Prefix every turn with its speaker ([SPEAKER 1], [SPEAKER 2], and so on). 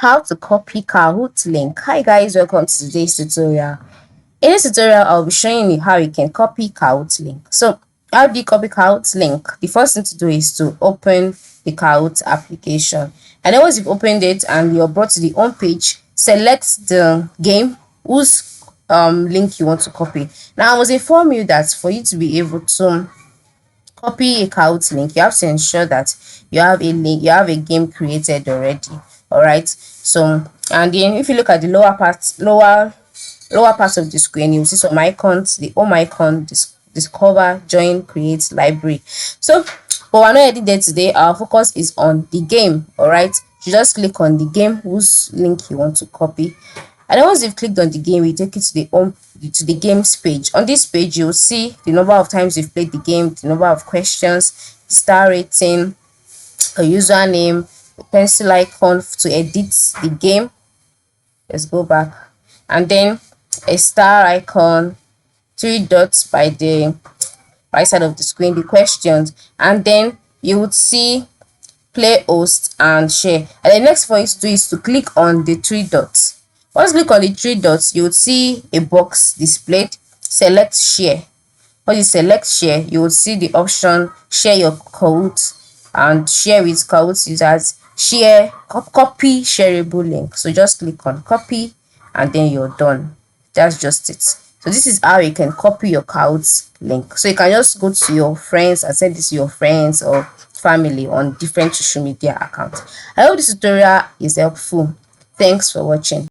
[SPEAKER 1] How to copy Kahoot link. Hi guys, welcome to today's tutorial. In this tutorial, I'll be showing you how you can copy Kahoot link. So how do you copy Kahoot link? The first thing to do is to open the Kahoot application. And then once you've opened it and you're brought to the home page, select the game whose link you want to copy. Now I must inform you that for you to be able to copy a Kahoot link, you have to ensure that you have a link, you have a game created already. All right. So, and then if you look at the lower part of the screen, you'll see some icons. The home icon, discover, join, create, library. So, but we're not heading there today. Our focus is on the game. All right. You just click on the game whose link you want to copy. And then once you've clicked on the game, you take it to the games page. On this page, you'll see the number of times you've played the game, the number of questions, the star rating, a username, a pencil icon to edit the game. Let's go back. And then a star icon, 3 dots by the right side of the screen, the questions, and then you would see play, host, and share. And the next for you to do is to click on the 3 dots. Once you click on the 3 dots, you would see a box displayed. Select share. Once you select share, you will see the option share your Kahoot and share with Kahoot users. Share, copy shareable link. So just click on copy and then you're done. That's just it. So this is how you can copy your Kahoot link. So you can just go to your friends and send this to your friends or family on different social media accounts. I hope this tutorial is helpful. Thanks for watching.